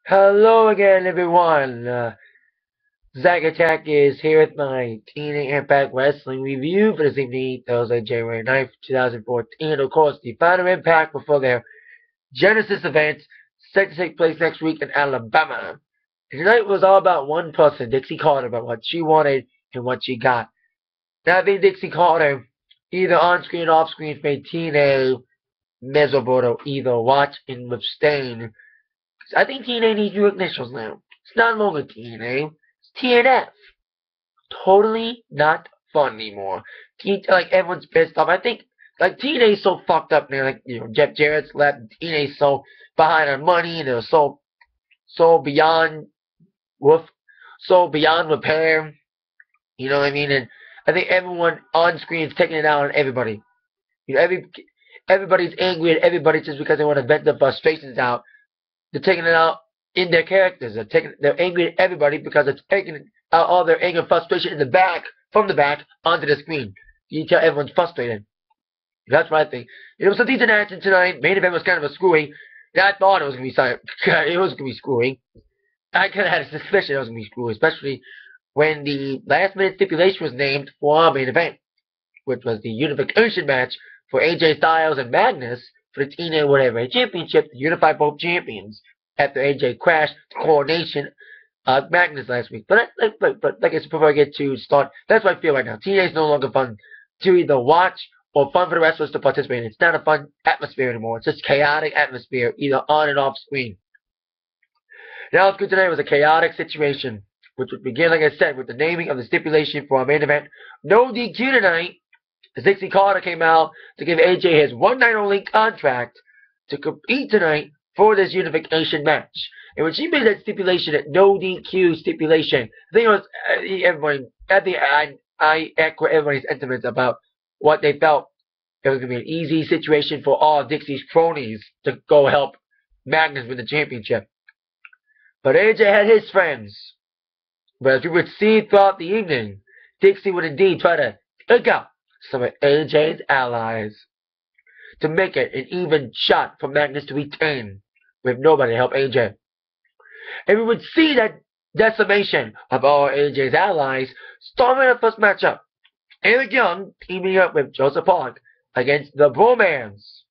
Hello again, everyone. Zach Attack is here with my TNA Impact Wrestling review for this evening, Thursday, January 9th, 2014. Of course, the final Impact before their Genesis event set to take place next week in Alabama. And tonight was all about one person, Dixie Carter, about what she wanted and what she got. Now, I think Dixie Carter, either on screen or off screen, made TNA miserable to either watch and abstain. I think TNA needs new initials now. It's not longer TNA. It's TNF. Totally not fun anymore. Like everyone's pissed off. I think like TNA's so fucked up now. Like Jeff Jarrett's left. TNA's so behind on money. They're so beyond woof, so beyond repair. You know what I mean? And I think everyone on screen is taking it out on everybody. Everybody's angry at everybody just because they want to vent their frustrations out. They're taking it out in their characters. They're angry at everybody because it's taking out all their anger and frustration from the back, onto the screen. You can tell everyone's frustrated. That's what I think. It was a decent action tonight. Main event was kind of a screwy. I thought it was gonna be something. It was gonna be screwy. I kind of had a suspicion it was gonna be screwy, especially when the last minute stipulation was named for our main event, which was the unification match for AJ Styles and Magnus for the TNA Whatever Championship to unify both champions after AJ crashed the coronation of Magnus last week. But like I said, before I get to start, that's what I feel right now. TNA is no longer fun to either watch or fun for the wrestlers to participate in. It's not a fun atmosphere anymore. It's just chaotic atmosphere, either on and off screen. Now, what's good tonight was a chaotic situation, which would begin, like I said, with the naming of the stipulation for our main event. No DQ tonight, as Dixie Carter came out to give AJ his one night only contract to compete tonight for this unification match. And when she made that stipulation, that no DQ stipulation, I think it was everybody. I echo everybody's sentiments about what they felt. It was going to be an easy situation for all Dixie's cronies to go help Magnus win the championship. But AJ had his friends. But as we would see throughout the evening, Dixie would indeed try to pick out some of AJ's allies to make it an even shot for Magnus to retain with nobody to help AJ. And we would see that decimation of all AJ's allies starting the first matchup. Eric Young teaming up with Joseph Park against the Bromans.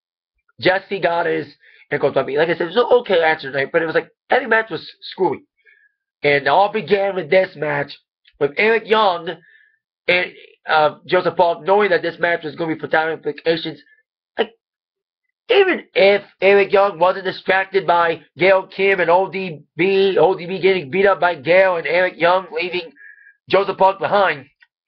Jesse got his and goes on. Like I said, it was an okay action tonight, but it was like every match was screwy. And it all began with this match with Eric Young and Joseph Park knowing that this match was going to be for time implications. Like, even if Eric Young wasn't distracted by Gail Kim and ODB getting beat up by Gail and Eric Young leaving Joseph Park behind,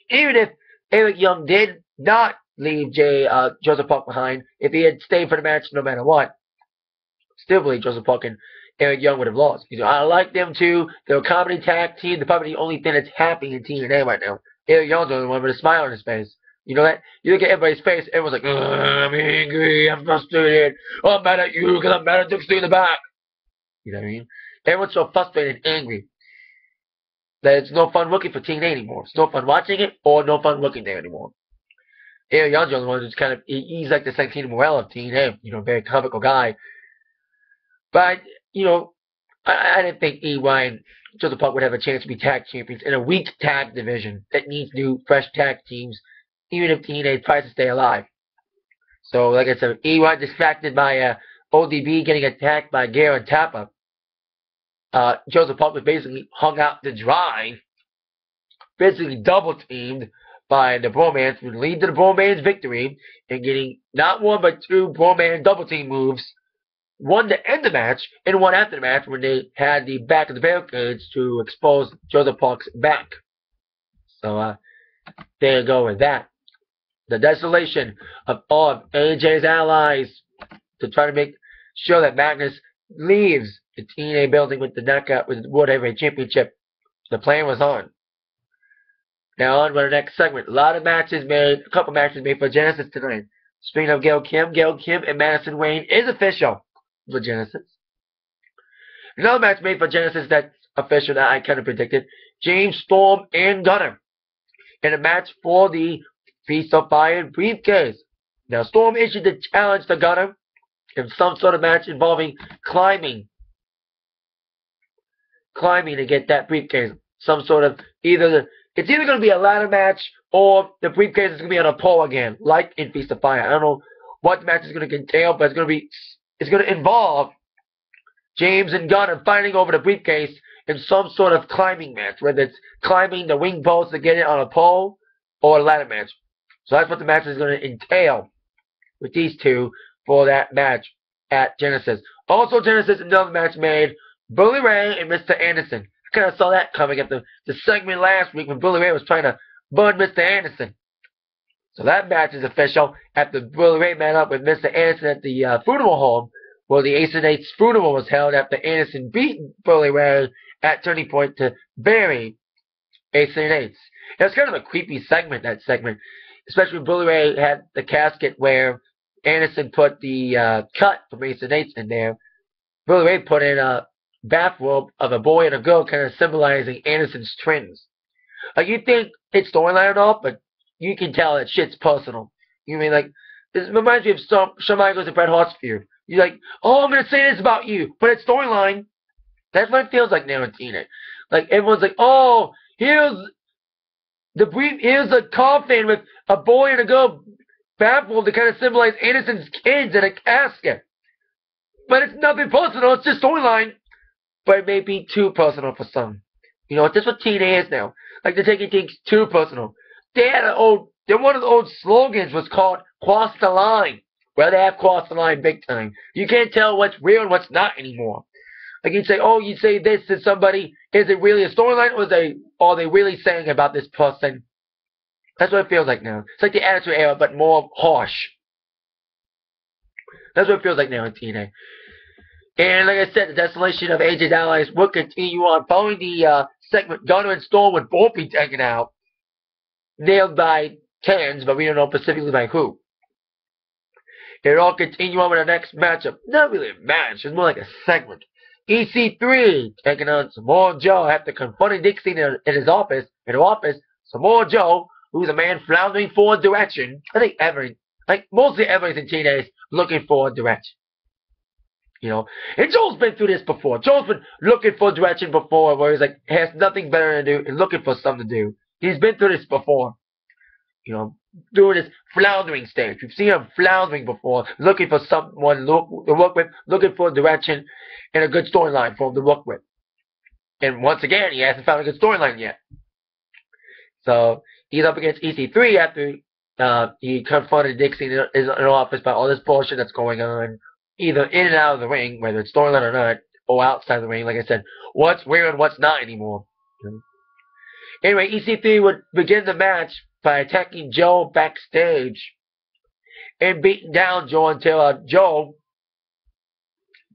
even if Eric Young did not leave Joseph Park behind, if he had stayed for the match no matter what, still believe Joseph Park and Eric Young would have lost. I like them too. They're a comedy tag team. They're probably the only thing that's happy in TNA right now. Eric Young's the only one with a smile on his face. You know that? You look at everybody's face, everyone's like, I'm angry, I'm frustrated, I'm mad at you because I'm mad at Dixie in the back. You know what I mean? Everyone's so frustrated and angry that it's no fun looking for TNA anymore. It's no fun watching it or no fun looking there anymore. Eric Young's the only one who's kind of, he's like the Santino Morello of TNA, very comical guy. But, I didn't think EY and Joseph Park would have a chance to be tag champions in a weak tag division that needs new, fresh tag teams, even if TNA tries to stay alive. So, like I said, EY distracted by ODB getting attacked by Gare and Tappa. Joseph Park was basically hung out to dry, basically double teamed by the Bromans, would lead to the Bromans' victory and getting not one but two Broman double team moves. One to end the match, and one after the match when they had the back of the barricades to expose Joseph Park's back. So, there you go with that. The desolation of all of AJ's allies to try to make sure that Magnus leaves the TNA building with the knockout with the World Heavyweight Championship. The plan was on. Now on to the next segment. A couple matches made for Genesis tonight. Speaking of Gail Kim and Madison Wayne is official for Genesis. Another match made for Genesis that's official that I kind of predicted. James Storm and Gunner in a match for the Feast of Fire briefcase. Now Storm issued the challenge to Gunner in some sort of match involving climbing climbing to get that briefcase. Some sort of it's either going to be a ladder match or the briefcase is going to be on a pole again, like in Feast of Fire. I don't know what the match is going to entail, but it's going to involve James and Gunn fighting over the briefcase in some sort of climbing match, whether it's climbing the ring post to get it on a pole or a ladder match. So that's what the match is going to entail with these two for that match at Genesis. Also, Genesis, another match made, Bully Ray and Mr. Anderson. I kind of saw that coming at the segment last week when Bully Ray was trying to burn Mr. Anderson. So that match is official after Bully Ray met up with Mr. Anderson at the funeral home where the Ace and Eight's funeral was held after Anderson beat Bully Ray at Turning Point to bury Ace and Eight's. It was kind of a creepy segment, that segment. Especially when Bully Ray had the casket where Anderson put the cut from Ace and Eight's in there. Bully Ray put in a bathrobe of a boy and a girl, kind of symbolizing Anderson's twins. Like, you think it's storyline and all, but you can tell that shit's personal. You mean, like, this reminds me of Shawn Michaels and Bret Hart's feud. You're like, oh, I'm going to say this about you, but it's storyline. That's what it feels like now in TNA. Like, everyone's like, oh, here's a coffin with a boy and a girl bathrobe to kind of symbolize Anderson's kids in a casket. But it's nothing personal, it's just storyline. But it may be too personal for some. You know, that's what TNA is now. Like, they're taking things too personal. One of the old slogans was called Cross the Line. Well, they have crossed the line big time. You can't tell what's real and what's not anymore. Like, you'd say, oh, you say this to somebody, is it really a storyline, or are they really saying about this person? That's what it feels like now. It's like the Attitude Era, but more harsh. That's what it feels like now in TNA. And like I said, the desolation of AJ's allies will continue on. Following the segment, Gunner and Storm would both be taken out, nailed by cans, but we don't know specifically by who. It will all continue on with our next matchup. Not really a match, it's more like a segment. EC3 taking on Samoa Joe after confronting Dixie in her office, Samoa Joe, who's a man floundering for direction. I think mostly everything in TNA is looking for direction. You know, and Joe's been through this before. Joe's been looking for direction before, where he's like, has nothing better to do and looking for something to do. He's been through this before. You know, doing this floundering stage. We've seen him floundering before, looking for someone to work with, looking for direction and a good storyline for him to work with. And once again, he hasn't found a good storyline yet. So he's up against EC3 after he confronted Dixie in her office about all this bullshit that's going on, either in and out of the ring, whether it's storyline or not, or outside the ring. Like I said, what's real and what's not anymore. Anyway, EC3 would begin the match by attacking Joe backstage and beating down Joe until Joe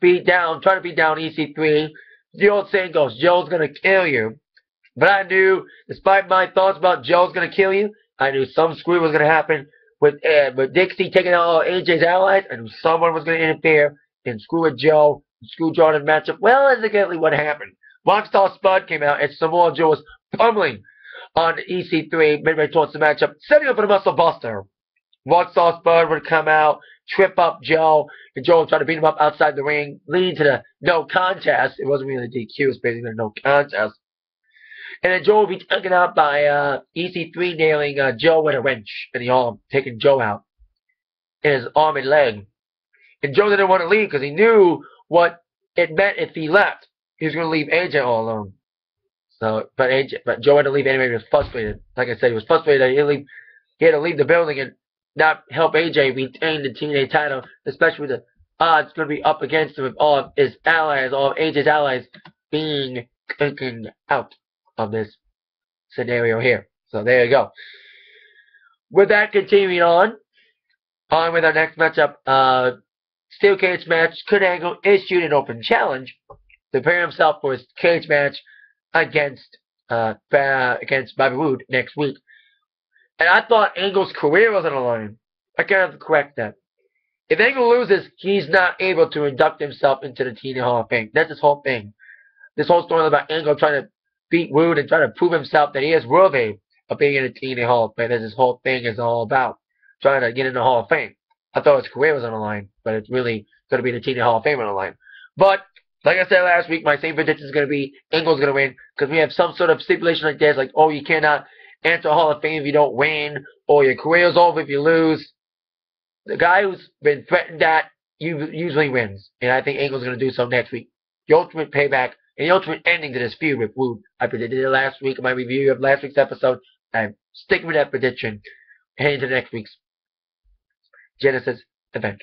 trying to beat down EC3. The old saying goes, Joe's gonna kill you. But I knew, despite my thoughts about Joe's gonna kill you, I knew some screw was gonna happen with Dixie taking out all AJ's allies. I knew someone was gonna interfere and screw with Joe, screw Joe in the matchup. Well, that's exactly what happened. Rockstar Spud came out and Samoa Joe was pummeling on EC3 midway towards the matchup, setting up for the Muscle Buster. Rockstar Spud would come out, trip up Joe, and Joe would try to beat him up outside the ring, leading to the no contest. It wasn't really a DQ, it was basically a no contest. And then Joe would be taken out by EC3 nailing Joe with a wrench in the arm, taking Joe out in his arm and leg. And Joe didn't want to leave because he knew what it meant if he left. He was going to leave AJ all alone. So, but Joe had to leave anyway. He was frustrated. Like I said, he was frustrated. He had to leave the building and not help AJ retain the TNA title, especially with the odds going to be up against him with all of his allies, all of AJ's allies being taken out of this scenario here. So there you go. With that, continuing on with our next matchup, steel cage match. Kurt Angle issued an open challenge to prepare himself for his cage match against Bobby Roode next week. And I thought Angle's career was on the line. I kind of have to correct that. If Angle loses, he's not able to induct himself into the TNA Hall of Fame. That's his whole thing. This whole story about Angle trying to beat Roode and trying to prove himself that he is worthy of being in the TNA Hall of Fame. That's his whole thing is all about. Trying to get in the Hall of Fame. I thought his career was on the line, but it's really going to be the TNA Hall of Fame on the line. But Like I said last week, my same prediction is going to be Angle's going to win because we have some sort of stipulation like this, like, oh, you cannot enter Hall of Fame if you don't win, or your career's over if you lose. The guy who's been threatened that usually wins, and I think Angle's going to do so next week. The ultimate payback and the ultimate ending to this feud with Wood. I predicted it last week in my review of last week's episode. I'm sticking with that prediction heading to next week's Genesis event.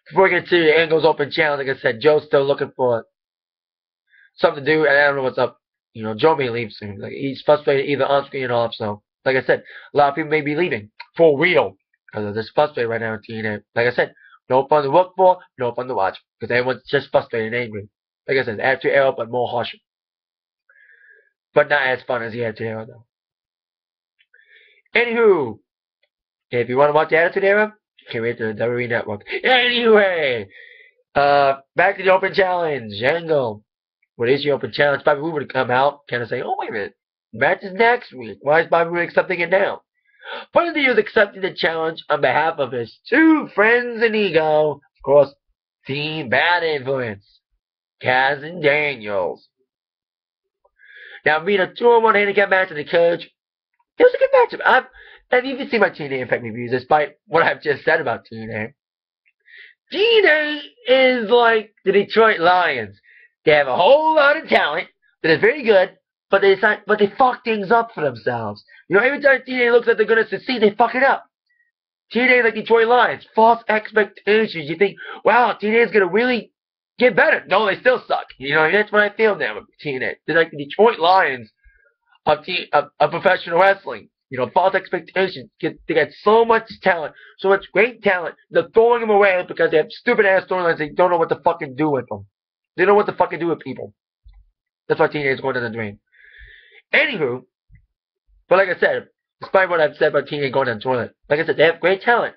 Before we get to the Angle's Open Challenge, like I said, Joe's still looking for something to do, and I don't know what's up. You know, Joe may leave soon. Like, he's frustrated either on screen or off, so, like I said, a lot of people may be leaving. For real. Because they're just frustrated right now in TNA. Like I said, no fun to work for, no fun to watch. Because everyone's just frustrated and angry. Like I said, Attitude Era, but more harsh. But not as fun as the Attitude Era, though. Anywho, if you want to watch the Attitude Era, okay, wait to the WWE Network. Anyway, back to the Open Challenge. Angle. What is the Open Challenge? Bobby Roode would come out, kind of say, oh, wait a minute. Match is next week. Why is Bobby Roode accepting it now? But he was accepting the challenge on behalf of his two friends in ego. Of course, Team Bad Influence. Kaz and Daniels. Now, being a 2-on-1 handicap match in the cage, it was a good matchup. And you can see my TNA Impact reviews, despite what I've just said about TNA. TNA is like the Detroit Lions. They have a whole lot of talent that is very good, but they fuck things up for themselves. You know, every time TNA looks like they're going to succeed, they fuck it up. TNA is like Detroit Lions. False expectations. You think, wow, TNA is going to really get better. No, they still suck. You know, that's what I feel now with TNA. They're like the Detroit Lions of professional wrestling. You know, false expectations. They got so much talent, so much great talent. They're throwing them away because they have stupid-ass storylines. They don't know what to fucking do with them. They don't know what to fucking do with people. That's why TNA is going down the drain. Anywho, but like I said, despite what I've said about TNA going down the toilet, like I said, they have great talent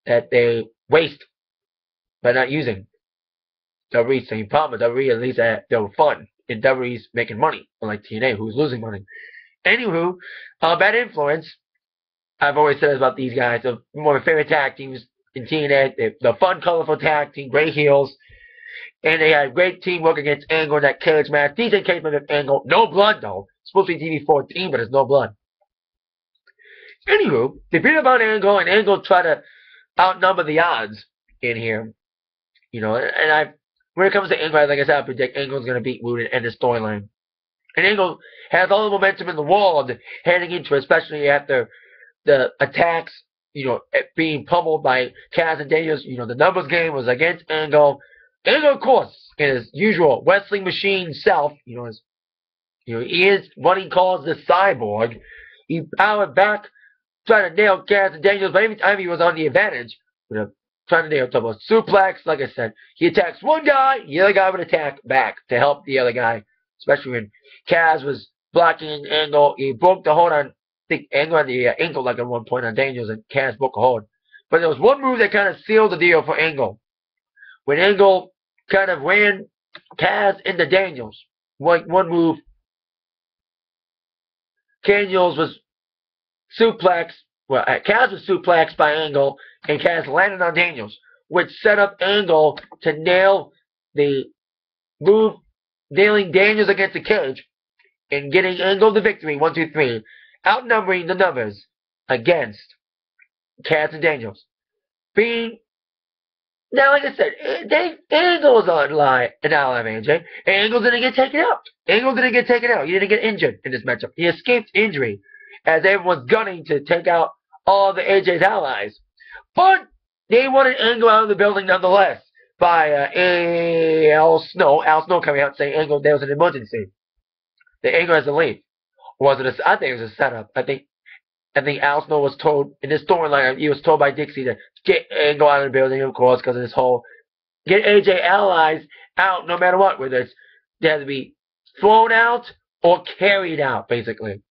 that they waste by not using. WWE's same problem with WWE, at least they were fun. And WWE's making money, unlike TNA, who's losing money. Anywho, Bad Influence, I've always said about these guys, they're one of my favorite tag teams in TNA. They're fun, colorful tag team, great heels. And they had great teamwork against Angle in that cage match. Decent cage match with Angle. No blood, though. It's supposed to be TV-14, but there's no blood. Anywho, they beat up on Angle, and Angle tried to outnumber the odds in here. You know, and when it comes to Angle, like I said, I predict Angle's going to beat Roode and end the storyline. And Angle has all the momentum in the world heading into it, especially after the attacks, you know, being pummeled by Kaz and Daniels. You know, the numbers game was against Angle. Angle, of course, in his usual wrestling machine self, he is what he calls the cyborg. He powered back, trying to nail Kaz and Daniels, but every time he was on the advantage, trying to nail double suplex, like I said, he attacks one guy, the other guy would attack back to help the other guy, especially when Kaz was blocking Angle. He broke the hold on, I think Angle had the ankle like at one point on Daniels, and Kaz broke a hold. But there was one move that kind of sealed the deal for Angle. When Angle kind of ran Kaz into Daniels. One move. Daniels was suplexed. Well, Kaz was suplexed by Angle, and Kaz landed on Daniels, which set up Angle to nail the move, nailing Daniels against the cage, and getting Angle the victory, 1, 2, 3, outnumbering the numbers against Kaz and Daniels. Now, like I said, Angle's online, and now I'm AJ. Angle didn't get taken out. Angle didn't get taken out. He didn't get injured in this matchup. He escaped injury as everyone's gunning to take out all the AJ's allies. But they wanted Angle out of the building nonetheless by Al Snow. Al Snow coming out saying Angle, there was an emergency. The Angle has to leave. I think it was a setup. I think Al Snow was told, in this storyline, he was told by Dixie to get Angle out of the building, of course, because of this whole get AJ allies out no matter what, whether they have to be thrown out or carried out, basically.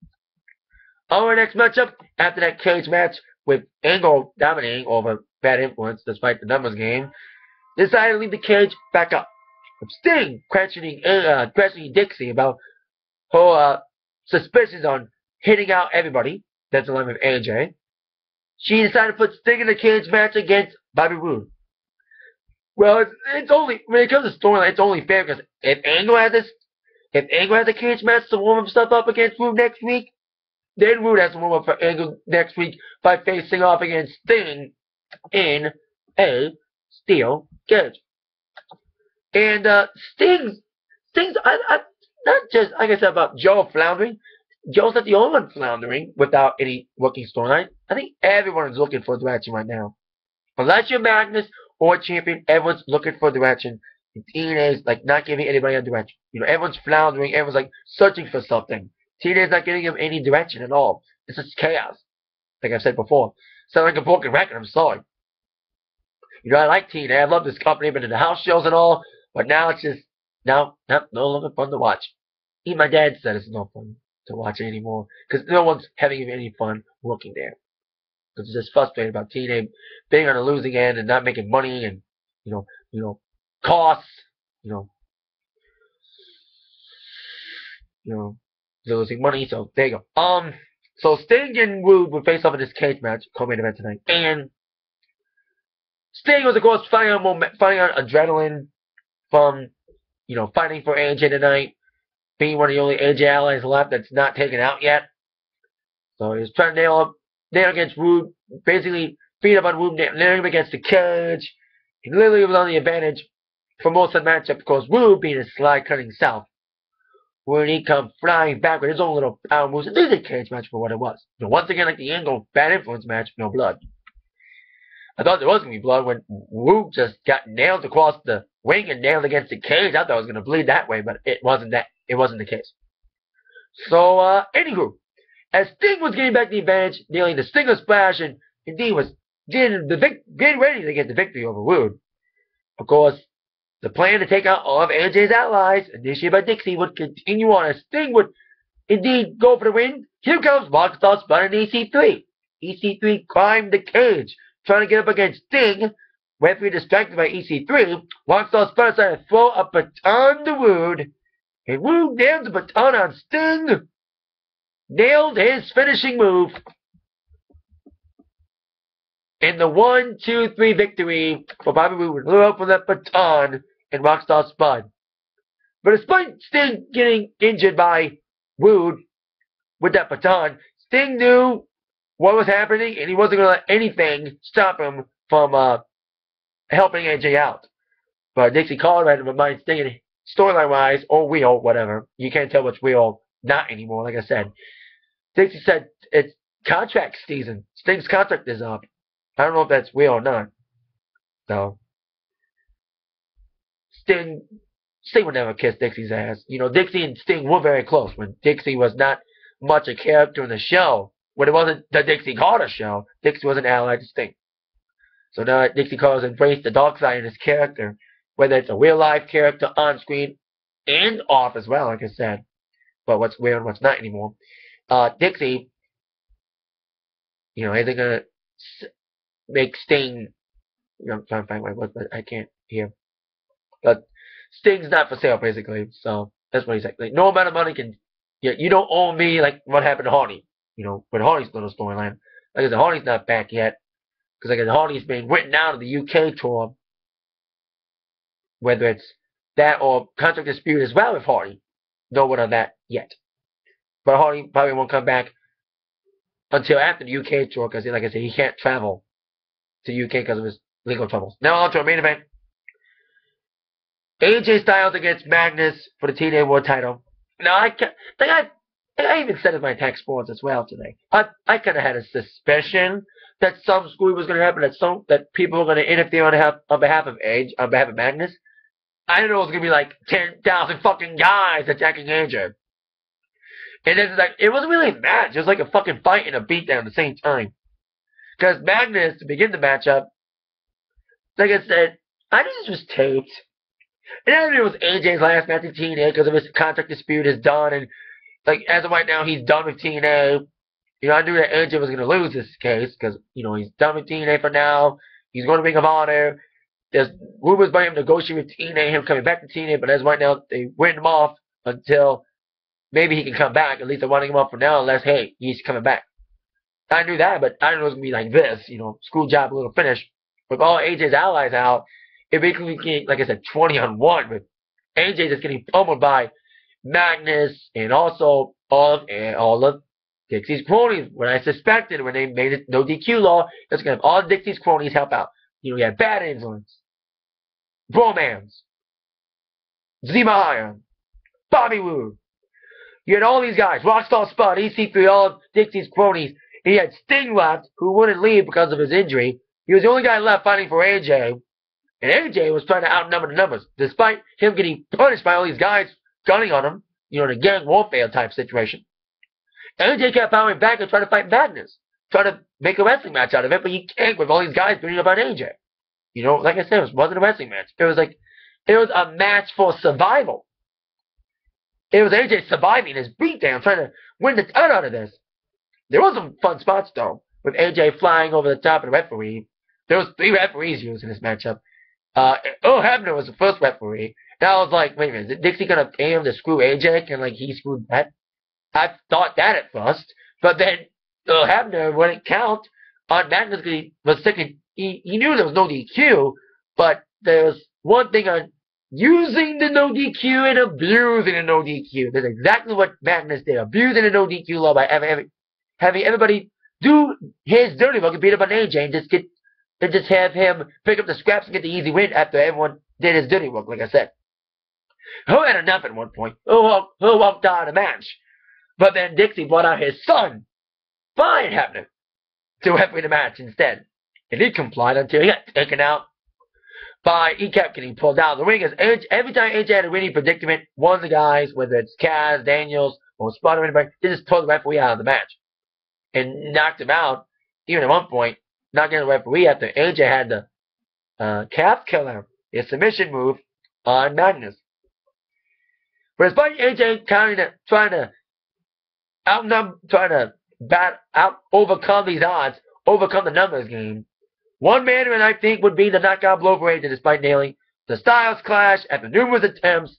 Our next matchup, after that cage match with Angle dominating over Bad Influence, despite the numbers game, decided to leave the cage back up. Sting questioning Dixie about her suspicions on hitting out everybody. That's the line with AJ. She decided to put Sting in the cage match against Bobby Roode. Well, it's only when it comes to storyline, it's only fair because if Angle has a cage match to warm himself up against Roode next week, then Roode has to warm up for Angle next week by facing off against Sting in a steel cage. And Sting's not just like I said about Joe floundering. Joe's not the only one floundering without any working storyline. I think everyone is looking for direction right now. Unless you're Magnus or champion, everyone's looking for direction. And TNA is like not giving anybody a direction. You know, everyone's floundering. Everyone's like searching for something. TNA is not giving them any direction at all. It's just chaos. Like I've said before. Sound like a broken record. I'm sorry. You know, I like TNA. I love this company. I've been in the house shows and all. But now it's just no longer fun to watch. Even my dad said it's no fun to watch it anymore because no one's having any fun working there. Because it's just frustrating about TNA being on the losing end and not making money and you know costs, they're losing money. So there you go. So Sting and Roode will face off in this cage match, co-main event tonight, and Sting was of course fighting on adrenaline from fighting for AJ tonight, being one of the only AJ allies left that's not taken out yet. So he was trying to nail against Roode, basically beat up on Roode, nailing him against the cage. He literally was on the advantage for most of the matchup because Roode being a slide cutting south. When he come flying back with his own little power moves, it is a cage match for what it was. Once again, like the Angle Bad Influence match, no blood. I thought there was going to be blood when Roode just got nailed across the ring and nailed against the cage. I thought it was going to bleed that way, but it wasn't the case. So, anywho, as Sting was getting back the advantage, nailing the Stinger Splash, and indeed was getting ready to get the victory over Roode. Of course, the plan to take out all of AJ's allies, initiated by Dixie, would continue on as Sting would indeed go for the win. Here comes Rockstar Spud and EC3. EC3 climbed the cage, trying to get up against Sting. Referee distracted by EC3. Rockstar Spud decided to throw a baton to Roode, and Roode nailed the baton on Sting. Nailed his finishing move in the 1-2-3 victory for Bobby Roode. Blew up with that baton and Rockstar Spud. But despite Sting getting injured by Roode with that baton, Sting knew what was happening and he wasn't going to let anything stop him from helping AJ out. But Dixie called right to remind Sting, storyline-wise, or real, whatever. You can't tell what's real, not anymore, like I said. Dixie said it's contract season. Sting's contract is up. I don't know if that's real or not. So, Sting would never kiss Dixie's ass. Dixie and Sting were very close when Dixie was not much a character in the show. When it wasn't the Dixie Carter show, Dixie was an ally to Sting. So now Dixie Carter's embraced the dark side in his character, whether it's a real-life character on screen and off as well, like I said. But what's real and what's not anymore. Dixie, isn't going to make Sting, I'm trying to find my words, but I can't hear. But Sting's not for sale, basically. So that's what he's like. No amount of money can, you don't owe me like what happened to Hardy. With Hardy's little storyline. Like I said, Hardy's not back yet. Because like I said, Hardy's been written out of the UK tour. Whether it's that or contract dispute as well with Hardy. No one on that yet. But Hardy probably won't come back until after the UK tour because, like I said, he can't travel to UK because of his legal troubles. Now on to our main event. AJ Styles against Magnus for the TNA World title. Now, I even said in my attack sports as well today. I kind of had a suspicion that some screw was going to happen, that people were going to interfere on behalf of Magnus. I didn't know it was going to be like 10,000 fucking guys attacking AJ. And it's like, it wasn't really a match. It was like a fucking fight and a beatdown at the same time. Because Magnus, to begin the matchup, like I said, I think this was taped. And I knew it was AJ's last match in TNA because of his contract dispute is done. And, like, as of right now, he's done with TNA. I knew that AJ was going to lose this case because, he's done with TNA for now. He's going to Ring of Honor. There's rumors about him negotiating with TNA, him coming back to TNA. But as of right now, they win him off until maybe he can come back. At least they're winding him up for now unless, hey, he's coming back. I knew that, but I didn't know it was going to be like this. Screw job, a little finish. With all AJ's allies out, it basically became, like I said, 20-on-1 with AJ just getting pummeled by Magnus and also all of Dixie's cronies. When I suspected when they made it no DQ law, that's gonna have all Dixie's cronies help out. You had Bad Influence, Bromance, Zima, Bobby Roode. You had all these guys, Rockstar Spud, EC3, all of Dixie's cronies. And he had Sting left, who wouldn't leave because of his injury. He was the only guy left fighting for AJ. And AJ was trying to outnumber the numbers, despite him getting punished by all these guys gunning on him, in a gang warfare type situation. AJ kept powering back and trying to fight Magnus, trying to make a wrestling match out of it, but he can't with all these guys beating up on AJ. Like I said, it wasn't a wrestling match. It was a match for survival. It was AJ surviving his beatdown, trying to win the title out of this. There was some fun spots, though, with AJ flying over the top of the referee. There was 3 referees used in this matchup. Earl Hebner was the first referee. And I was like, wait a minute, is Dixie going to pay him to screw AJ? And, he screwed that? I thought that at first. But then Earl Hebner wouldn't count on Magnus because he was thinking, he knew there was no DQ, but there was one thing on using the no DQ and abusing the no DQ. That's exactly what Magnus did. Abusing the no DQ law by having everybody do his dirty work and beat up on AJ and just have him pick up the scraps and get the easy win after everyone did his dirty work, like I said. Who had enough at one point? Who walked out of the match? But then Dixie brought out his son, Brian Hebner, to referee the match instead. And he complied until he got taken out. He kept getting pulled out of the ring. Every time AJ had a winning predicament, one of the guys, whether it's Kaz, Daniels, or Spud or anybody, they just pulled the referee out of the match. And knocked him out, even at one point, knocking the referee after AJ had the calf killer, his submission move on Magnus. But despite AJ trying to overcome these odds, overcome the numbers game, one man who I think would be the knockout blow for AJ despite nailing the Styles Clash after numerous attempts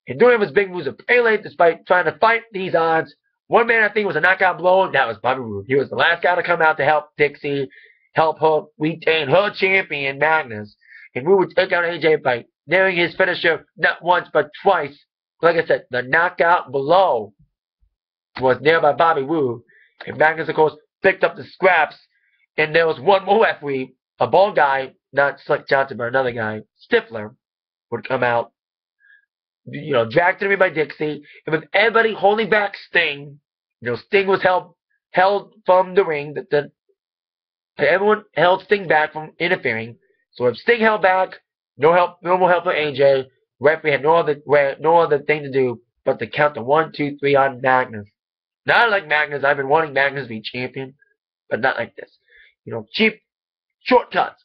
and doing his big moves of Pele despite trying to fight these odds. One man I think was a knockout blow, and that was Bobby Roode. He was the last guy to come out to help Dixie, help her retain her champion, Magnus. And Roode would take out AJ by nailing his finisher not once but twice. Like I said, the knockout blow was nailed by Bobby Roode. And Magnus, of course, picked up the scraps. And there was one more referee, a bald guy, not Slick Johnson, but another guy, Stifler, would come out, dragged to me by Dixie, and with everybody holding back Sting, Sting was held from the ring. Everyone held Sting back from interfering. So if Sting held back, no more help for AJ. Referee had no other thing to do but to count the 1, 2, 3 on Magnus. Not like Magnus. I've been wanting Magnus to be champion, but not like this. Cheap shortcuts.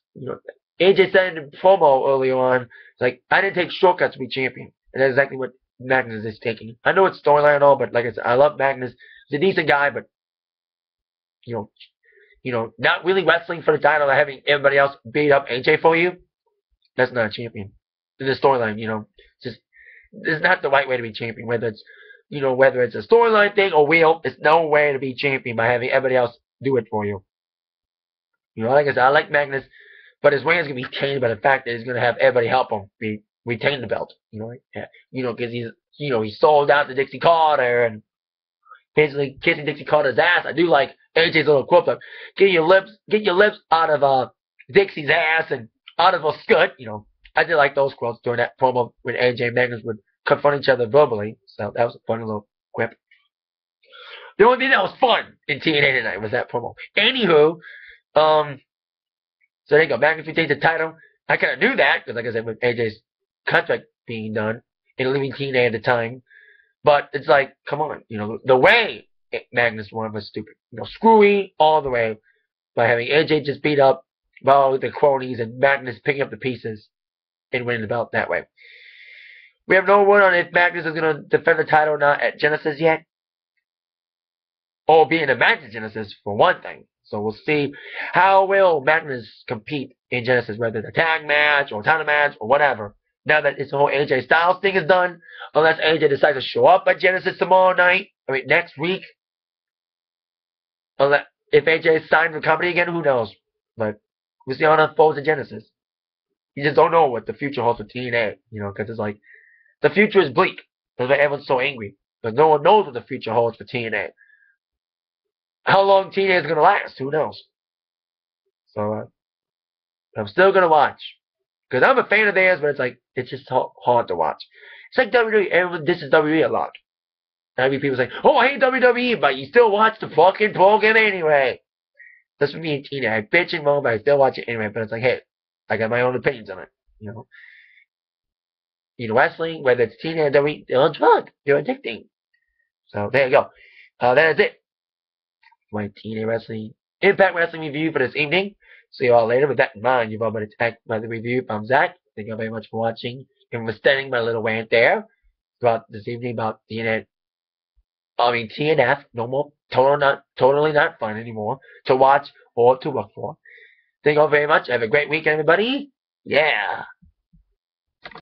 AJ said in the promo earlier on, it's like, I didn't take shortcuts to be champion. And that's exactly what Magnus is taking. I know it's storyline and all, but like I said, I love Magnus. He's a decent guy, but, not really wrestling for the title or having everybody else beat up AJ for you. That's not a champion. In the storyline, just, it's not the right way to be champion. Whether it's a storyline thing or real, it's no way to be champion by having everybody else do it for you. Like I said, I like Magnus, but his reign is going to be tainted by the fact that he's going to have everybody help him retain the belt. Because he sold out to Dixie Carter and basically kissing Dixie Carter's ass. I do like AJ's little quip of get your lips out of Dixie's ass and out of her skirt. I did like those quotes during that promo when AJ and Magnus would confront each other verbally. So that was a funny little quip. The only thing that was fun in TNA tonight was that promo. Anywho, so there you go. Magnus retains the title. I kind of knew that because, like I said, with AJ's contract being done and leaving TNA at the time. But it's like, come on, the way Magnus won was stupid. Screwy all the way by having AJ just beat up by all the cronies and Magnus picking up the pieces and winning the belt that way. We have no word on if Magnus is going to defend the title or not at Genesis yet. Or be in a match at Genesis, for one thing. So we'll see how will Magnus compete in Genesis, whether it's a tag match or a title match or whatever. Now that this whole AJ Styles thing is done, unless AJ decides to show up at Genesis next week. If AJ is signed with the company again, who knows? But we'll see how it unfolds at Genesis. You just don't know what the future holds for TNA, you know, because it's like, the future is bleak. That's why everyone's so angry. Because no one knows what the future holds for TNA. How long TNA is going to last, who knows? So, I'm still going to watch. Because I'm a fan of theirs, but it's like, it's just hard to watch. It's like WWE, everyone disses WWE a lot. I mean, people say, oh, I hate WWE, but you still watch the fucking program anyway. That's for me and TNA. I bitch and moan, but I still watch it anyway. But it's like, hey, I got my own opinions on it, you know. You know, wrestling, whether it's TNA or WWE, they're on drug. They're addicting. So, there you go. That is it. My TNA Wrestling, Impact Wrestling review for this evening. See you all later. With that in mind, you've all been attacked by the review. I'm Zach. Thank you all very much for watching and for standing my little rant there throughout this evening about TNA. I mean, TNF, no more, totally not fun anymore to watch or to look for. Thank you all very much. Have a great weekend, everybody. Yeah.